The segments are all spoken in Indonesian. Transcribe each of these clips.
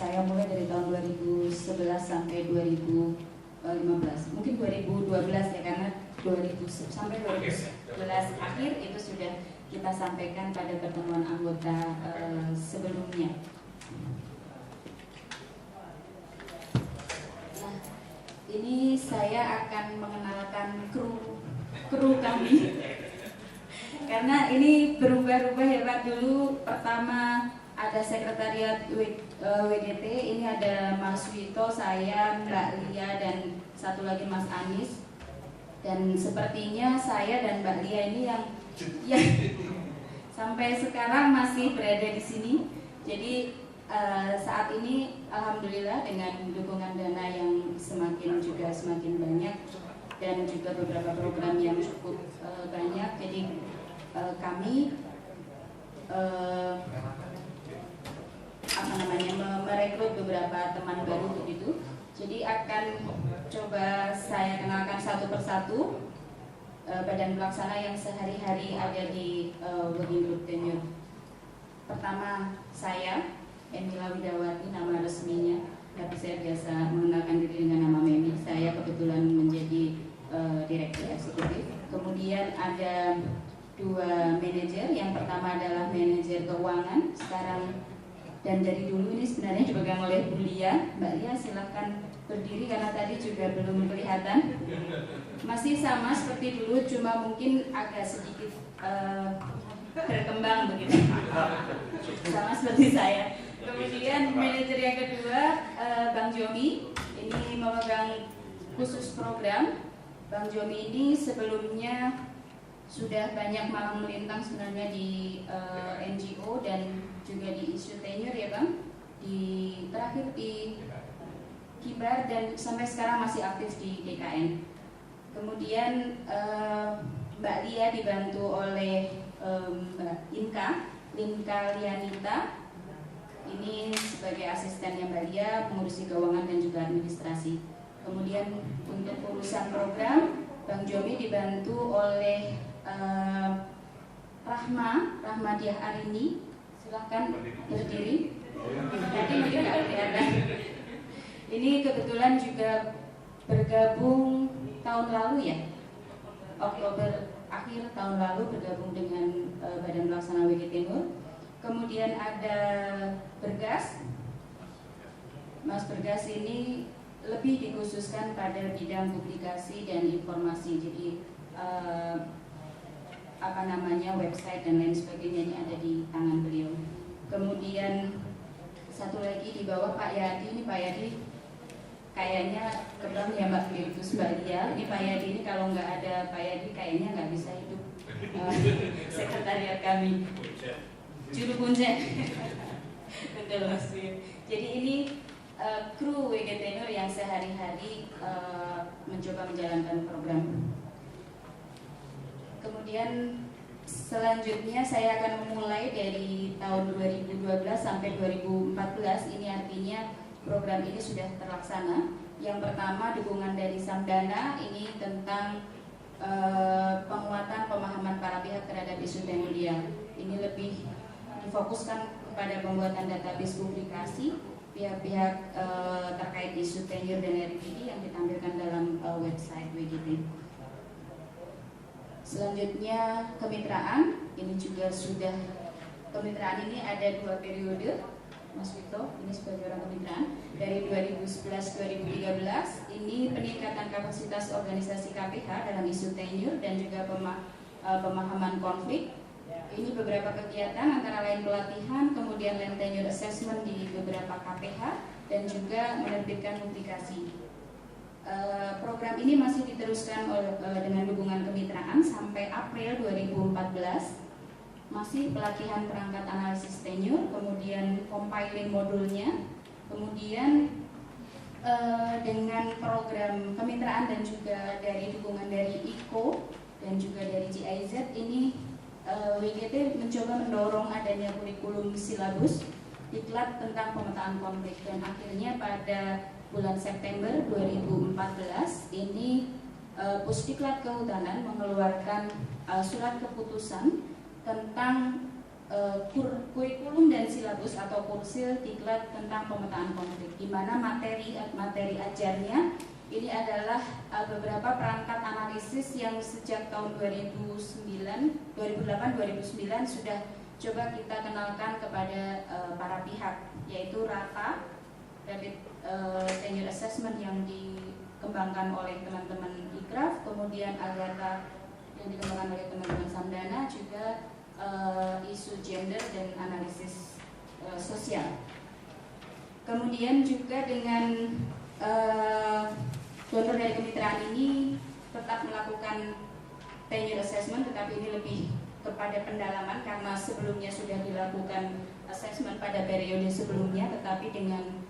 saya mulai dari tahun 2011 sampai 2015, mungkin 2012 ya, karena 2000 sampai 2011 akhir itu sudah kita sampaikan pada pertemuan anggota sebelumnya. Nah, ini saya akan mengenalkan kru kami karena ini berubah-ubah ya Pak. Dulu pertama ada sekretariat WGT, ini ada Mas Wito, saya, Mbak Lia, dan satu lagi Mas Anis. Dan sepertinya saya dan Mbak Lia ini yang sampai sekarang masih berada di sini. Jadi saat ini alhamdulillah dengan dukungan dana yang semakin banyak dan juga beberapa program yang cukup banyak, jadi kami merekrut beberapa teman baru begitu. Jadi akan coba saya kenalkan satu persatu badan pelaksana yang sehari-hari ada di Working Group Tenure. Pertama saya, Emila Widawati nama resminya, tapi saya biasa mengenalkan diri dengan nama Memi. Saya kebetulan menjadi direktur eksekutif. Kemudian ada dua manajer, yang pertama adalah manajer keuangan sekarang, dan dari dulu ini sebenarnya dipegang oleh Bu Lia. Mbak Lia silahkan berdiri karena tadi juga belum kelihatan. Masih sama seperti dulu, cuma mungkin agak sedikit berkembang begitu, sama seperti saya. Kemudian manajer yang kedua Bang Jomi, ini memegang khusus program. Bang Jomi ini sebelumnya sudah banyak malang melintang sebenarnya di NGO dan juga di isu tenure ya Bang, terakhir di Kibar dan sampai sekarang masih aktif di GKN. Kemudian Mbak Lia dibantu oleh Mbak Linka Lianita, ini sebagai asistennya Mbak Lia mengurusi keuangan dan juga administrasi. Kemudian untuk urusan program, Bang Jomi dibantu oleh Rahmadiah Arini, silahkan berdiri. Tadi mungkin nggak kelihatan. Ini kebetulan juga bergabung tahun lalu ya, Oktober akhir tahun lalu bergabung dengan Badan Pelaksana WG Timur. Kemudian ada Bergas, Mas Bergas ini lebih dikhususkan pada bidang publikasi dan informasi. Jadi website dan lain sebagainya ini ada di tangan beliau. Kemudian satu lagi di bawah Pak Yadi, ini Pak Yadi kayaknya kebang ya Mbak Virtus Mbak Lia. Ini Pak Yadi ini kalau nggak ada Pak Yadi kayaknya nggak bisa hidup sekretariat kami. Juru kuncen. Betul Mas. Jadi ini kru WG Tenure yang sehari-hari mencoba menjalankan program. Kemudian selanjutnya saya akan memulai dari tahun 2012 sampai 2014. Ini artinya program ini sudah terlaksana. Yang pertama dukungan dari Samdana, ini tentang penguatan pemahaman para pihak terhadap isu tenure. Ini lebih difokuskan kepada pembuatan database publikasi pihak-pihak terkait isu tenure dan RPD yang ditampilkan dalam website WGT. Selanjutnya kemitraan, ini juga sudah, kemitraan ini ada 2 periode Mas Vito, ini sebagai orang kemitraan dari 2011-2013. Ini peningkatan kapasitas organisasi KPH dalam isu tenure dan juga pemahaman konflik. Ini beberapa kegiatan antara lain pelatihan, kemudian land tenure assessment di beberapa KPH dan juga menerbitkan publikasi. Program ini masih diteruskan dengan dukungan kemitraan sampai April 2014. Masih pelatihan perangkat analisis tenure, kemudian compiling modulnya, kemudian dengan program kemitraan dan juga dari dukungan dari ICO dan juga dari GIZ, ini WGT mencoba mendorong adanya kurikulum silabus diklat tentang pemetaan konflik, dan akhirnya pada bulan September 2014 ini Pusdiklat Kehutanan mengeluarkan surat keputusan tentang kurikulum dan silabus atau kursil diklat tentang pemetaan konflik, di mana materi ajarnya ini adalah beberapa perangkat analisis yang sejak tahun 2008-2009 sudah coba kita kenalkan kepada para pihak, yaitu RATA, Rapid Tenure Assessment yang dikembangkan oleh teman-teman IKRAF, kemudian AGATA yang dikembangkan oleh teman-teman Samdana, juga isu gender dan analisis sosial. Kemudian juga dengan donor dari kemitraan ini tetap melakukan tenure assessment, tetapi ini lebih kepada pendalaman karena sebelumnya sudah dilakukan assessment pada periode sebelumnya, tetapi dengan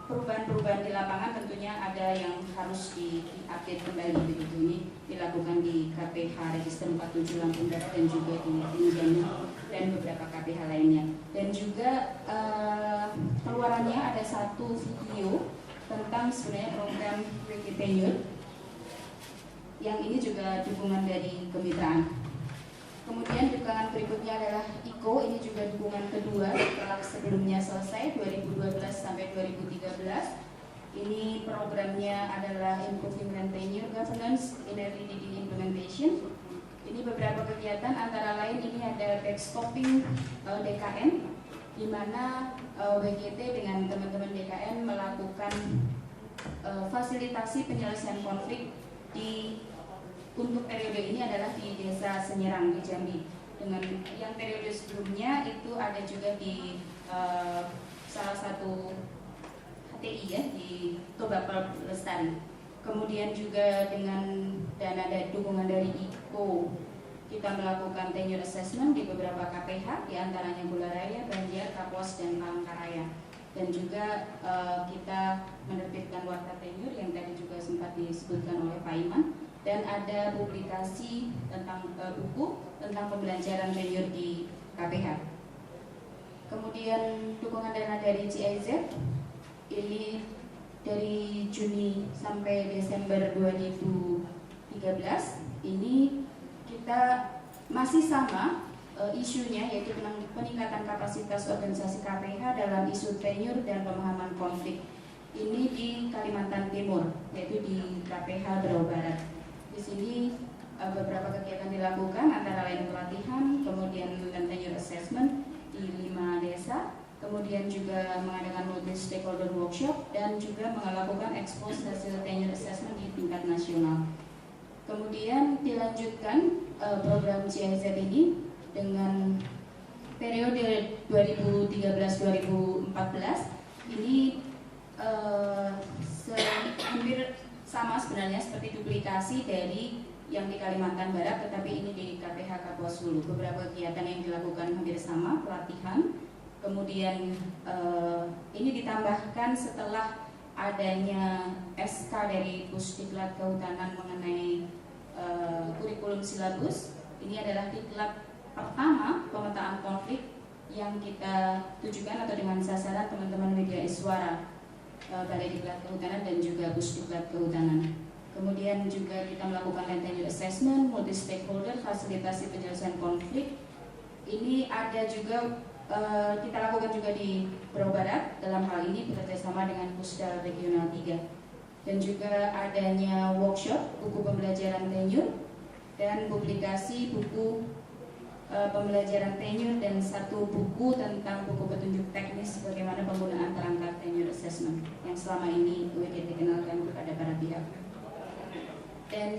perubahan-perubahan di lapangan tentunya ada yang harus diupdate kembali begitu. Ini dilakukan di KPH Register 47 Lampung Barat dan juga di Rinjani dan beberapa KPH lainnya. Dan juga keluarannya ada satu video tentang sebenarnya program Wiki Tenure yang ini juga dukungan dari kemitraan. Kemudian dukungan berikutnya adalah ICO, ini juga dukungan kedua setelah sebelumnya selesai 2012 sampai 2013. Ini programnya adalah Improving and Tenure Governance in Early Leading Implementation. Ini beberapa kegiatan, antara lain ini ada backstopping DKN, di mana WGT dengan teman-teman DKN melakukan fasilitasi penyelesaian konflik untuk periode ini adalah di Desa Senyerang di Jambi. Dengan yang periode sebelumnya itu ada juga di salah satu HTI ya, di Tobapel Lestari. Kemudian juga dengan dana dari dukungan dari ICO kita melakukan tenure assessment di beberapa KPH, di antaranya Bularaya, Banjar, Kapuas, dan Palangkaraya. Dan juga kita menerbitkan warta tenure yang tadi juga sempat disebutkan oleh Pak Iman. Dan ada publikasi tentang buku tentang pembelajaran tenure di KPH. Kemudian dukungan dana dari GIZ ini dari Juni sampai Desember 2013 ini kita masih sama isunya, yaitu peningkatan kapasitas organisasi KPH dalam isu tenure dan pemahaman konflik. Ini di Kalimantan Timur, yaitu di KPH Berau Barat. Di sini beberapa kegiatan dilakukan, antara lain pelatihan, kemudian tenure assessment di 5 desa, kemudian juga mengadakan multi stakeholder workshop dan juga melakukan expose hasil tenure assessment di tingkat nasional. Kemudian dilanjutkan program GIZ ini dengan periode 2013-2014 ini hampir sama sebenarnya seperti duplikasi dari yang di Kalimantan Barat, tetapi ini di KPH Kapuas Hulu. Beberapa kegiatan yang dilakukan hampir sama, pelatihan. Kemudian ini ditambahkan setelah adanya SK dari Pusdiklat Kehutanan mengenai kurikulum silabus. Ini adalah diklat pertama pemetaan konflik yang kita tujukan atau dengan sasaran teman-teman media Iswara, Balai Diklat Kehutanan dan juga Pusdiklat Kehutanan. Kemudian juga kita melakukan tenure assessment, multi stakeholder, fasilitasi penyelesaian konflik. Ini ada juga kita lakukan juga di Berau Barat, dalam hal ini bekerjasama dengan Pusdal Regional 3. Dan juga adanya workshop buku pembelajaran tenure dan publikasi buku pembelajaran tenure dan satu buku tentang buku petunjuk teknis bagaimana penggunaan perangkat tenure assessment yang selama ini WGT kenalkan kepada para pihak. Dan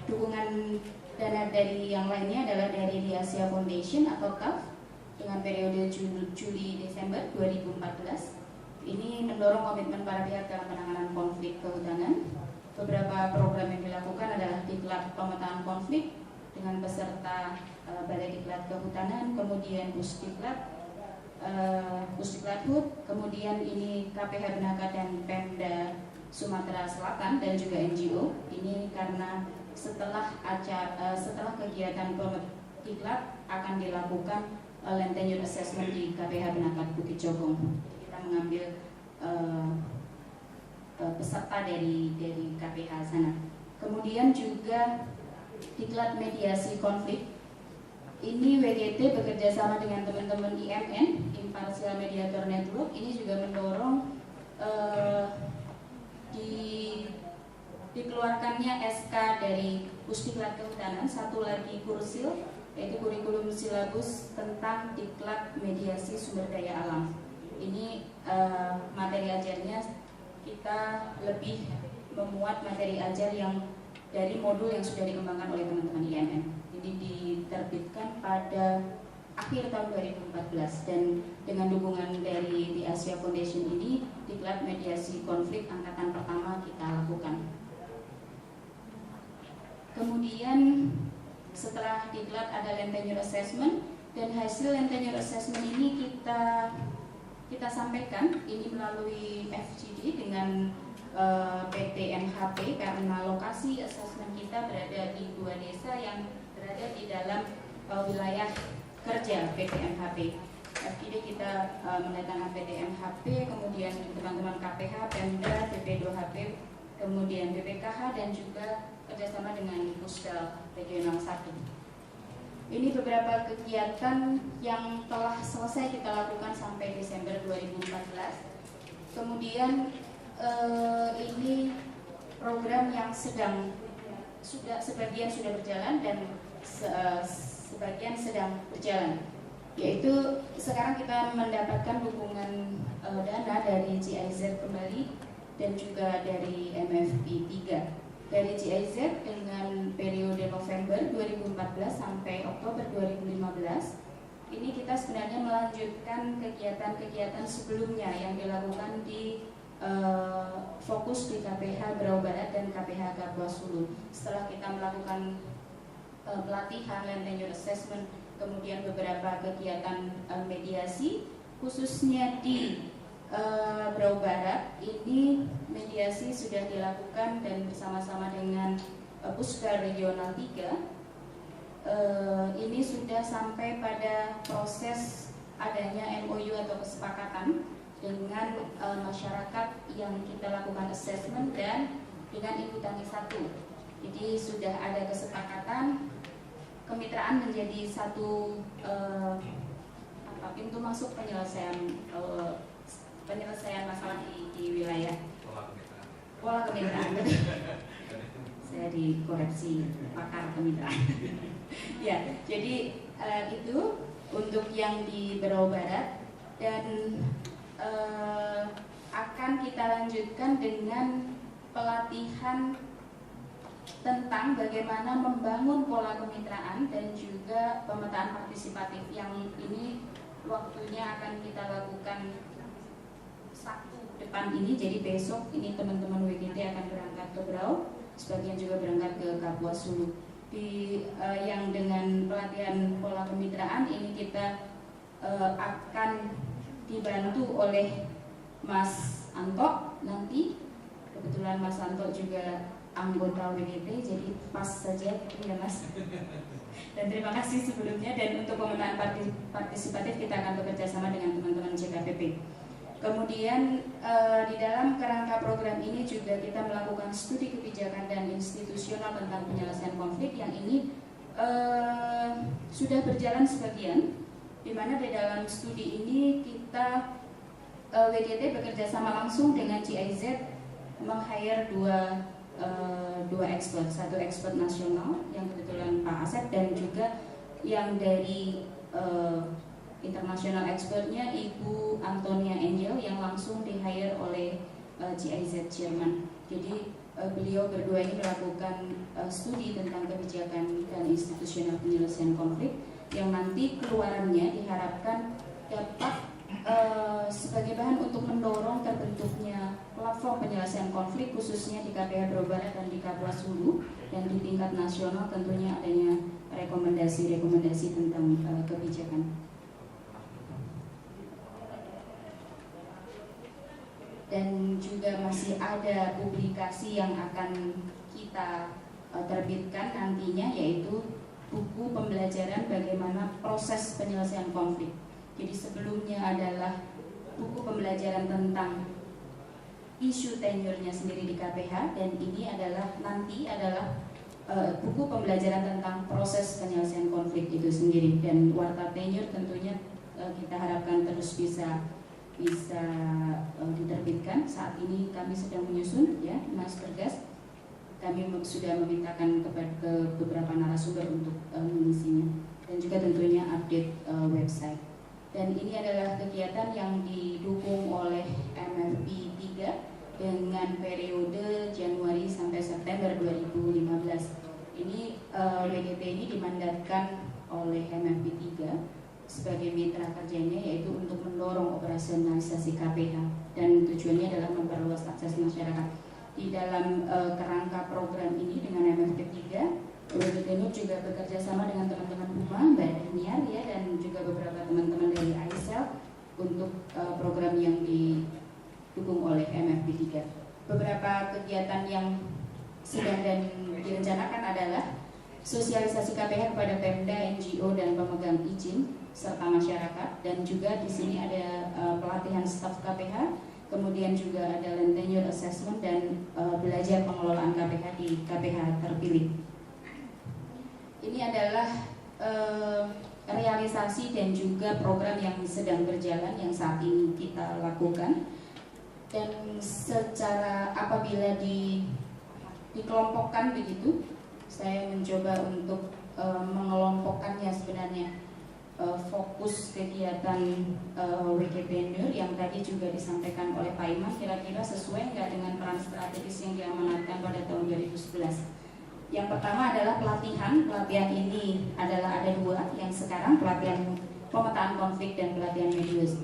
dukungan dana dari yang lainnya adalah dari The Asia Foundation atau CAF dengan periode Juli-Desember 2014. Ini mendorong komitmen para pihak dalam penanganan konflik kehutanan. Beberapa program yang dilakukan adalah diklat pemetaan konflik dengan peserta Balai Diklat Kehutanan, kemudian Pusdiklat HUT, kemudian ini KPH Benaka dan Pemda Sumatera Selatan dan juga NGO. Ini karena setelah kegiatan diklat akan dilakukan land tenure assessment di KPH Benaka Bukit Jogong. Kita mengambil peserta dari KPH sana. Kemudian juga Diklat Mediasi Konflik. Ini WGT bekerja sama dengan teman-teman IMN, Impartial Mediator Network. Ini juga mendorong dikeluarkannya SK dari Pusdiklat Kehutanan, satu lagi kursil, yaitu kurikulum silabus tentang diklat mediasi sumber daya alam. Ini materi ajarnya kita lebih memuat materi ajar yang dari modul yang sudah dikembangkan oleh teman-teman IMN. Ini diterbitkan pada akhir tahun 2014 dan dengan dukungan dari The Asia Foundation ini, diklat mediasi konflik angkatan pertama kita lakukan. Kemudian setelah diklat ada land tenure assessment, dan hasil land tenure assessment ini kita sampaikan ini melalui FGD dengan PT NHP karena lokasi assessment kita berada di 2 desa yang berada di dalam wilayah kerja PT NHP. FGD kita mendatangkan PT NHP, kemudian teman-teman KPH, Pemda, BP2HP, kemudian BPKH dan juga kerjasama dengan Pusdal Regional 1. Ini beberapa kegiatan yang telah selesai kita lakukan sampai Desember 2014. Kemudian ini program yang sebagian sudah berjalan dan sebagian sedang berjalan, yaitu sekarang kita mendapatkan dukungan dana dari GIZ kembali dan juga dari MFP 3. Dari GIZ dengan periode November 2014 sampai Oktober 2015, ini kita sebenarnya melanjutkan kegiatan-kegiatan sebelumnya yang dilakukan di fokus di KPH Berau Barat dan KPH Kapuas Hulu. Setelah kita melakukan pelatihan land tenure assessment, kemudian beberapa kegiatan mediasi, khususnya di Berau Barat, ini mediasi sudah dilakukan dan bersama-sama dengan Pusdal Regional 3. Ini sudah sampai pada proses adanya MOU atau kesepakatan dengan masyarakat yang kita lakukan assessment dan dengan Ibu Tani 1. Jadi sudah ada kesepakatan kemitraan menjadi satu pintu masuk penyelesaian masalah di wilayah pola kemitraan. Saya dikoreksi pakar kemitraan. Ya, jadi itu untuk yang di Berau Barat, dan akan kita lanjutkan dengan pelatihan tentang bagaimana membangun pola kemitraan dan juga pemetaan partisipatif, yang ini waktunya akan kita lakukan Sabtu depan ini. Jadi besok ini teman-teman WGT akan berangkat ke Berau, sebagian juga berangkat ke Kapuas Hulu. Yang dengan pelatihan pola kemitraan ini kita akan dibantu oleh Mas Anto nanti. Kebetulan Mas Anto juga anggota WGT, jadi pas saja ya Mas. Dan terima kasih sebelumnya. Dan untuk pemetaan partisipatif kita akan bekerja sama dengan teman-teman JKPP. Kemudian di dalam kerangka program ini juga kita melakukan studi kebijakan dan institusional tentang penyelesaian konflik, yang ini sudah berjalan sebagian, di mana di dalam studi ini kita WGT bekerja sama langsung dengan GIZ meng-hire dua expert, satu expert nasional yang kebetulan Pak Asep, dan juga yang dari internasional expertnya Ibu Antonia Angel yang langsung di-hire oleh GIZ Jerman. Jadi beliau berdua ini melakukan studi tentang kebijakan dan institusional penyelesaian konflik, yang nanti keluarannya diharapkan dapat sebagai bahan untuk mendorong terbentuknya platform penyelesaian konflik, khususnya di KPH Berau Barat dan di Kapuas Hulu, dan di tingkat nasional tentunya adanya rekomendasi-rekomendasi tentang kebijakan. Dan juga masih ada publikasi yang akan kita terbitkan nantinya, yaitu buku pembelajaran bagaimana proses penyelesaian konflik. Jadi sebelumnya adalah buku pembelajaran tentang isu tenure-nya sendiri di KPH, dan ini adalah nanti adalah buku pembelajaran tentang proses penyelesaian konflik itu sendiri. Dan warta tenure tentunya kita harapkan terus bisa diterbitkan. Saat ini kami sedang menyusun, ya Mas Bergas. Kami sudah memintakan ke beberapa narasumber untuk mengisinya, dan juga tentunya update website. Dan ini adalah kegiatan yang didukung oleh MFP 3 dengan periode Januari sampai September 2015. Ini WGP ini dimandatkan oleh MFP 3 sebagai mitra kerjanya, yaitu untuk mendorong operasionalisasi KPH, dan tujuannya adalah memperluas akses masyarakat. Di dalam kerangka program ini dengan MFP 3, WGP juga bekerja sama dengan teman-teman Huma, Mbak Daniar ya, dan juga beberapa teman-teman dari ISEL untuk program yang didukung oleh MFP 3. Beberapa kegiatan yang sedang dan direncanakan adalah sosialisasi KPH kepada Pemda, NGO dan pemegang izin serta masyarakat, dan juga di sini ada pelatihan staf KPH, kemudian juga ada land tenure assessment dan belajar pengelolaan KPH di KPH terpilih. Ini adalah realisasi dan juga program yang sedang berjalan yang saat ini kita lakukan, dan secara apabila dikelompokkan begitu, saya mencoba untuk mengelompokkannya sebenarnya. Fokus kegiatan WGP yang tadi juga disampaikan oleh Pak Iman kira-kira sesuai nggak dengan peran strategis yang diamanatkan pada tahun 2011. Yang pertama adalah pelatihan. Pelatihan ini adalah ada dua, yang sekarang pelatihan pemetaan konflik dan pelatihan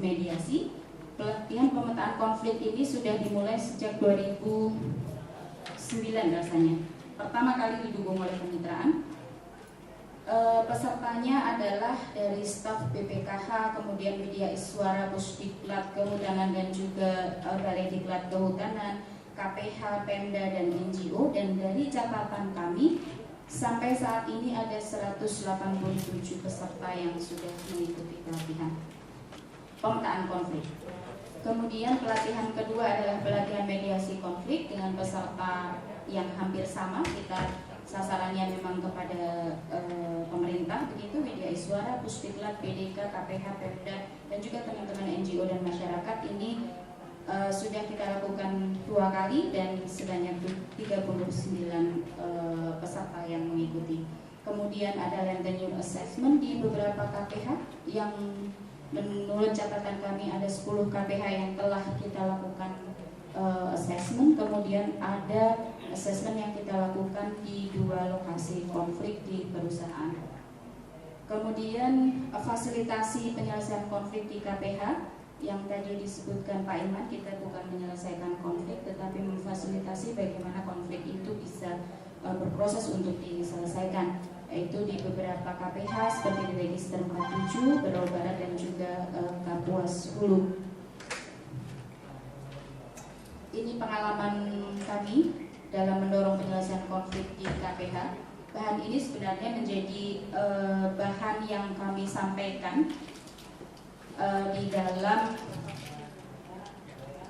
mediasi. Pelatihan pemetaan konflik ini sudah dimulai sejak 2009 rasanya. Pertama kali didukung oleh kemitraan. Pesertanya adalah dari staf BPKH, kemudian Media Iswara, Pusdiklat Kehutanan dan juga Balai Diklat Kehutanan, KPH, Pemda dan NGO. Dan dari catatan kami sampai saat ini ada 187 peserta yang sudah mengikuti pelatihan pemetaan konflik. Kemudian pelatihan kedua adalah pelatihan mediasi konflik dengan peserta yang hampir sama. Kita sasarannya memang kepada pemerintah begitu, Media Iswara, Pusdiklat, BDK, KPH, Pemda dan juga teman-teman NGO dan masyarakat. Ini sudah kita lakukan 2 kali dan sebanyak 39 peserta yang mengikuti. Kemudian ada land tenure assessment di beberapa KPH yang menurut catatan kami ada 10 KPH yang telah kita lakukan assessment. Kemudian ada assessment yang kita lakukan di 2 lokasi konflik di perusahaan. Kemudian fasilitasi penyelesaian konflik di KPH yang tadi disebutkan Pak Iman, kita bukan menyelesaikan konflik tetapi memfasilitasi bagaimana konflik itu bisa berproses untuk diselesaikan, yaitu di beberapa KPH seperti di Register 47, Berau Barat dan juga Kapuas Hulu. Ini pengalaman kami dalam mendorong penyelesaian konflik di KPH. Bahan ini sebenarnya menjadi bahan yang kami sampaikan di dalam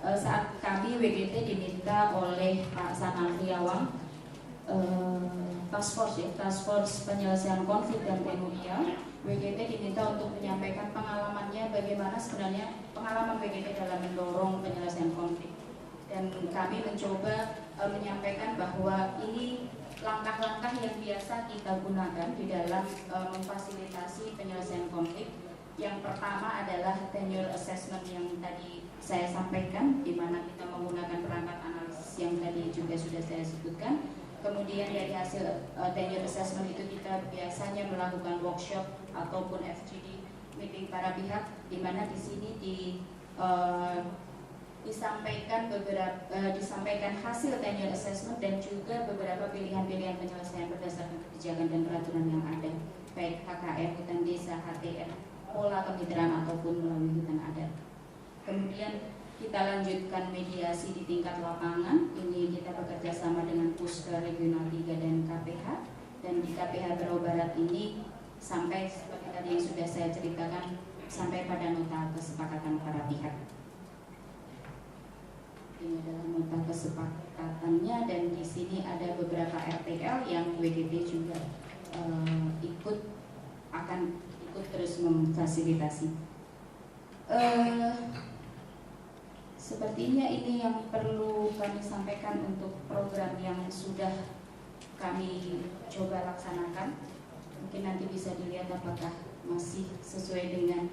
saat kami WGT diminta oleh Pak Sanal Riawang, Task Force Penyelesaian Konflik dan Remedial. WGT diminta untuk menyampaikan pengalamannya, bagaimana sebenarnya pengalaman WGT dalam mendorong penyelesaian konflik. Dan kami mencoba menyampaikan bahwa ini langkah-langkah yang biasa kita gunakan di dalam memfasilitasi penyelesaian konflik. Yang pertama adalah tenure assessment yang tadi saya sampaikan, di mana kita menggunakan perangkat analisis yang tadi juga sudah saya sebutkan. Kemudian dari hasil tenure assessment itu kita biasanya melakukan workshop ataupun FGD, meeting para pihak, di mana di sini disampaikan hasil tenure assessment dan juga beberapa pilihan-pilihan penyelesaian berdasarkan kebijakan dan peraturan yang ada, baik HKR, hutan desa, HTR, pola kemitraan ataupun melalui hutan adat. Kemudian kita lanjutkan mediasi di tingkat lapangan. Ini kita bekerja sama dengan Puska Regional 3 dan KPH. Dan di KPH Berau Barat ini sampai seperti tadi yang sudah saya ceritakan, sampai pada nota kesepakatan para pihak. Ini adalah nota kesepakatannya, dan di sini ada beberapa RTL yang WDT juga akan ikut terus memfasilitasi. Sepertinya ini yang perlu kami sampaikan untuk program yang sudah kami coba laksanakan. Mungkin nanti bisa dilihat apakah masih sesuai dengan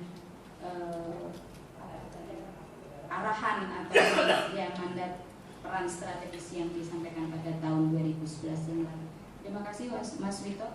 arahan atau ya mandat peran strategis yang disampaikan pada tahun 2011 yang lalu. Terima kasih Mas Wito.